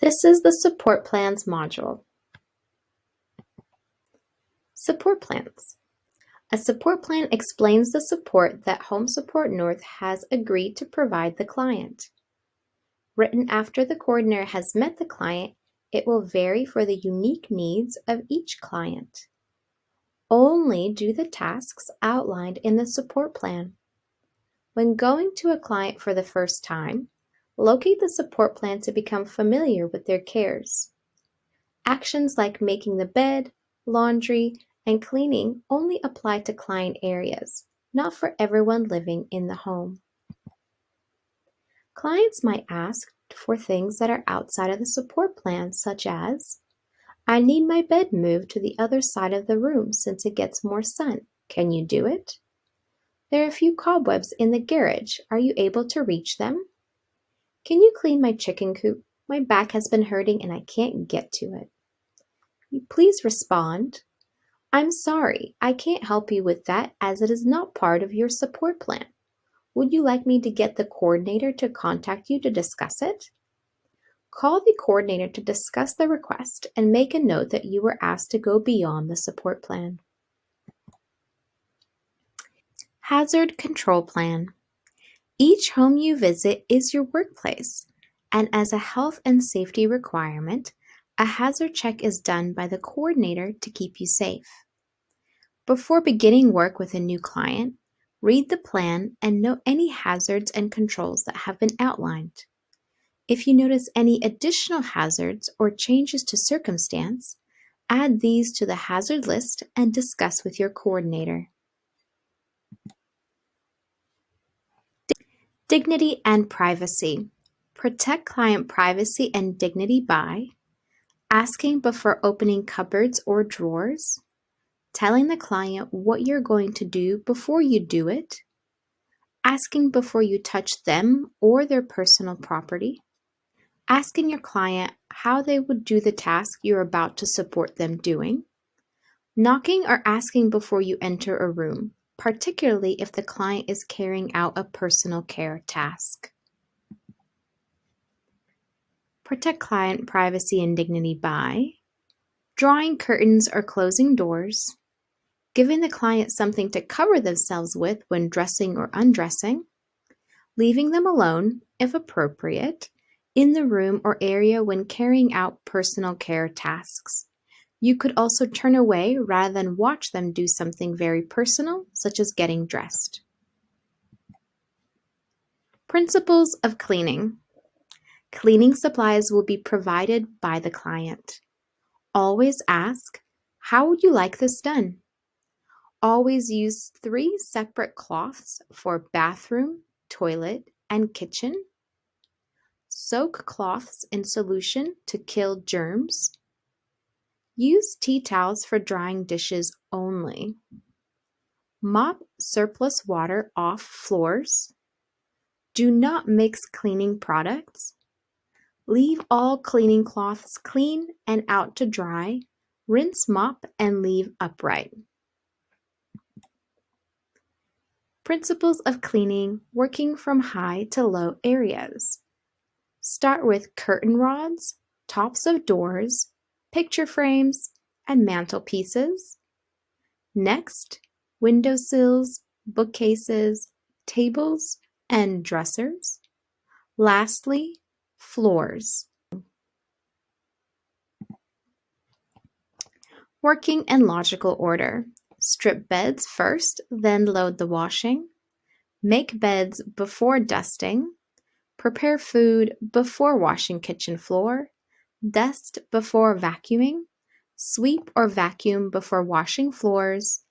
This is the Support Plans module. Support Plans. A support plan explains the support that Home Support North has agreed to provide the client. Written after the coordinator has met the client, it will vary for the unique needs of each client. Only do the tasks outlined in the support plan. When going to a client for the first time, locate the support plan to become familiar with their cares. Actions like making the bed, laundry, and cleaning only apply to client areas, not for everyone living in the home. Clients might ask for things that are outside of the support plan, such as, I need my bed moved to the other side of the room since it gets more sun. Can you do it? There are a few cobwebs in the garage. Are you able to reach them? Can you clean my chicken coop? My back has been hurting and I can't get to it. Please respond, I'm sorry, I can't help you with that as it is not part of your support plan. Would you like me to get the coordinator to contact you to discuss it? Call the coordinator to discuss the request and make a note that you were asked to go beyond the support plan. Hazard Control Plan. Each home you visit is your workplace, and as a health and safety requirement, a hazard check is done by the coordinator to keep you safe. Before beginning work with a new client, read the plan and note any hazards and controls that have been outlined. If you notice any additional hazards or changes to circumstance, add these to the hazard list and discuss with your coordinator. Dignity and privacy. Protect client privacy and dignity by asking before opening cupboards or drawers, telling the client what you're going to do before you do it, asking before you touch them or their personal property, asking your client how they would do the task you're about to support them doing, knocking or asking before you enter a room, particularly if the client is carrying out a personal care task. Protect client privacy and dignity by drawing curtains or closing doors, giving the client something to cover themselves with when dressing or undressing, leaving them alone, if appropriate, in the room or area when carrying out personal care tasks. You could also turn away rather than watch them do something very personal, such as getting dressed. Principles of cleaning. Cleaning supplies will be provided by the client. Always ask, how would you like this done? Always use 3 separate cloths for bathroom, toilet, and kitchen. Soak cloths in solution to kill germs. Use tea towels for drying dishes only. Mop surplus water off floors. Do not mix cleaning products. Leave all cleaning cloths clean and out to dry. Rinse, mop, and leave upright. Principles of cleaning working from high to low areas. Start with curtain rods, tops of doors, picture frames, and mantelpieces. Next, windowsills, bookcases, tables, and dressers. Lastly, floors. Working in logical order. Strip beds first, then load the washing. Make beds before dusting. Prepare food before washing kitchen floor. Dust before vacuuming. Sweep or vacuum before washing floors.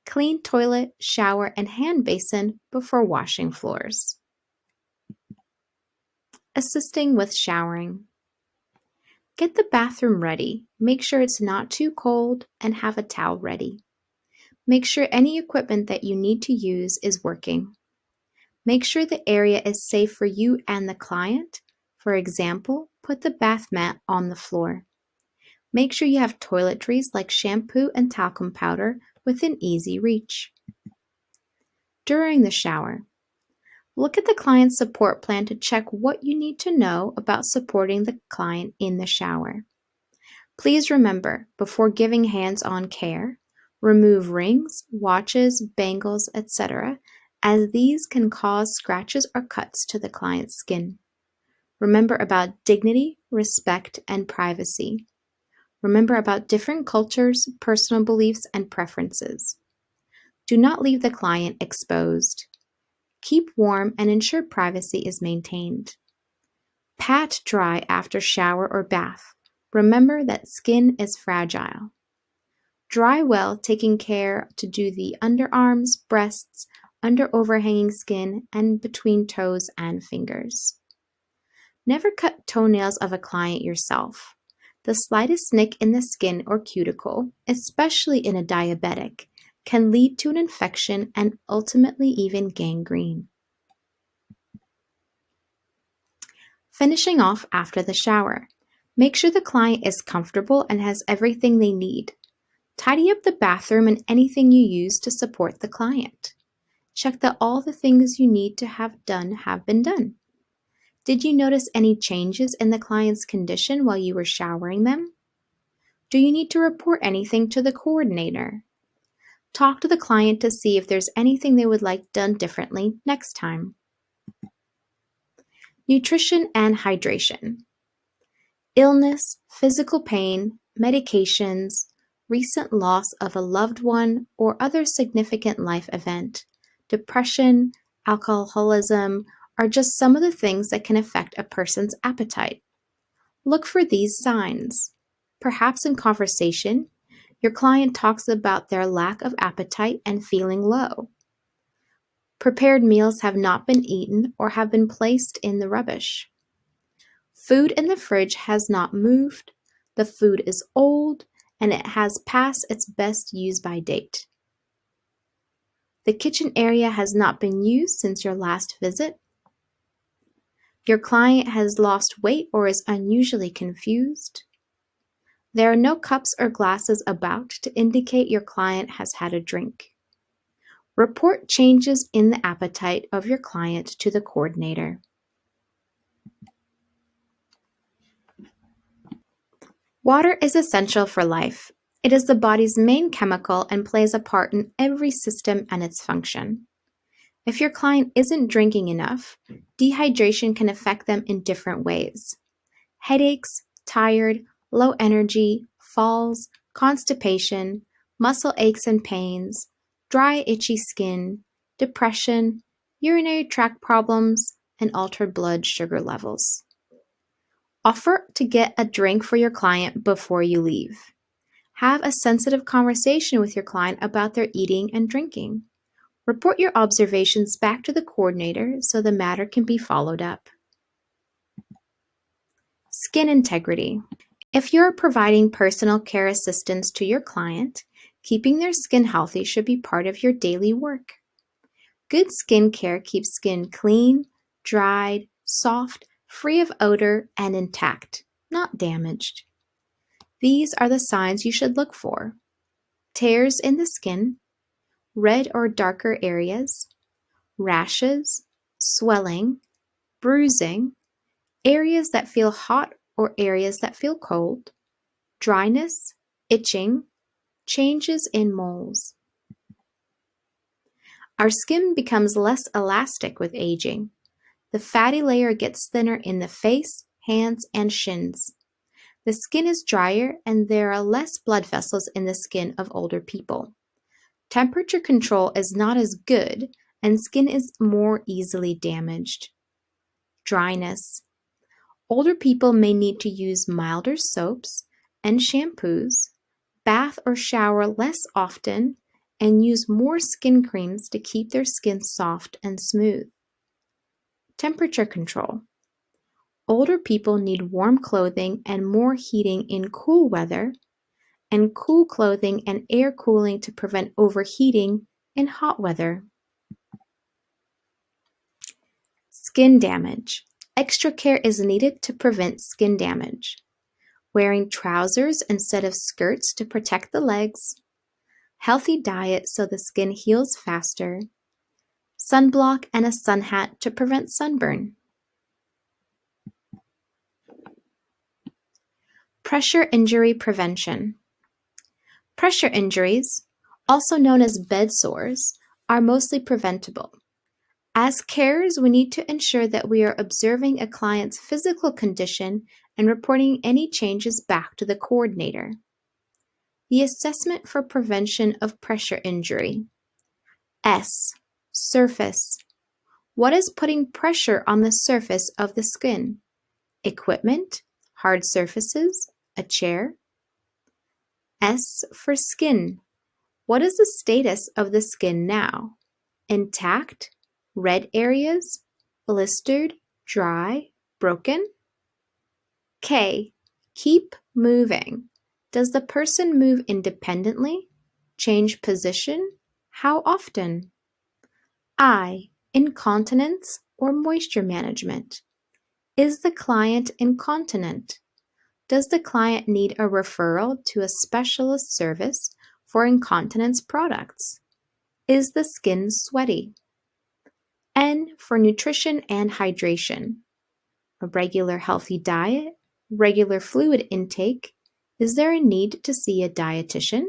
Clean toilet, shower, and hand basin before washing floors. Assisting with showering. Get the bathroom ready. Make sure it's not too cold and have a towel ready. Make sure any equipment that you need to use is working. Make sure the area is safe for you and the client. For example, put the bath mat on the floor. Make sure you have toiletries like shampoo and talcum powder within easy reach. During the shower, Look at the client's support plan to check what you need to know about supporting the client in the shower. Please remember, before giving hands-on care, remove rings, watches, bangles, etc., as these can cause scratches or cuts to the client's skin. Remember about dignity, respect, and privacy. Remember about different cultures, personal beliefs, and preferences. Do not leave the client exposed. Keep warm and ensure privacy is maintained. Pat dry after shower or bath. Remember that skin is fragile. Dry well, taking care to do the underarms, breasts, under overhanging skin, and between toes and fingers. Never cut toenails of a client yourself. The slightest nick in the skin or cuticle, especially in a diabetic, can lead to an infection and ultimately even gangrene. Finishing off after the shower. Make sure the client is comfortable and has everything they need. Tidy up the bathroom and anything you use to support the client. Check that all the things you need to have done have been done. Did you notice any changes in the client's condition while you were showering them? Do you need to report anything to the coordinator? Talk to the client to see if there's anything they would like done differently next time. Nutrition and hydration. Illness, physical pain, medications, recent loss of a loved one or other significant life event, depression, alcoholism, are just some of the things that can affect a person's appetite. Look for these signs. Perhaps in conversation, your client talks about their lack of appetite and feeling low. Prepared meals have not been eaten or have been placed in the rubbish. Food in the fridge has not moved, the food is old, and it has passed its best use-by date. The kitchen area has not been used since your last visit. Your client has lost weight or is unusually confused. There are no cups or glasses about to indicate your client has had a drink. Report changes in the appetite of your client to the coordinator. Water is essential for life. It is the body's main chemical and plays a part in every system and its function. If your client isn't drinking enough, dehydration can affect them in different ways. Headaches, tired, low energy, falls, constipation, muscle aches and pains, dry, itchy skin, depression, urinary tract problems, and altered blood sugar levels. Offer to get a drink for your client before you leave. Have a sensitive conversation with your client about their eating and drinking. Report your observations back to the coordinator so the matter can be followed up. Skin integrity. If you're providing personal care assistance to your client, keeping their skin healthy should be part of your daily work. Good skin care keeps skin clean, dried, soft, free of odor, and intact, not damaged. These are the signs you should look for: tears in the skin, red or darker areas, rashes, swelling, bruising, areas that feel hot or areas that feel cold, dryness, itching, changes in moles. Our skin becomes less elastic with aging. The fatty layer gets thinner in the face, hands, and shins. The skin is drier and there are less blood vessels in the skin of older people. Temperature control is not as good and skin is more easily damaged. Dryness. Older people may need to use milder soaps and shampoos, bath or shower less often, and use more skin creams to keep their skin soft and smooth. Temperature control. Older people need warm clothing and more heating in cool weather, and cool clothing and air cooling to prevent overheating in hot weather. Skin damage. Extra care is needed to prevent skin damage. Wearing trousers instead of skirts to protect the legs. Healthy diet so the skin heals faster. sunblock, and a sun hat to prevent sunburn. Pressure injury prevention. Pressure injuries, also known as bed sores, are mostly preventable. As carers, we need to ensure that we are observing a client's physical condition and reporting any changes back to the coordinator. The assessment for prevention of pressure injury. S. Surface. What is putting pressure on the surface of the skin? Equipment, hard surfaces, a chair. S for skin. What is the status of the skin now? Intact, red areas, blistered, dry, broken? K. Keep moving. Does the person move independently? Change position? How often? I. Incontinence or moisture management. Is the client incontinent? Does the client need a referral to a specialist service for incontinence products? Is the skin sweaty? N for nutrition and hydration. A regular healthy diet, regular fluid intake. Is there a need to see a dietitian?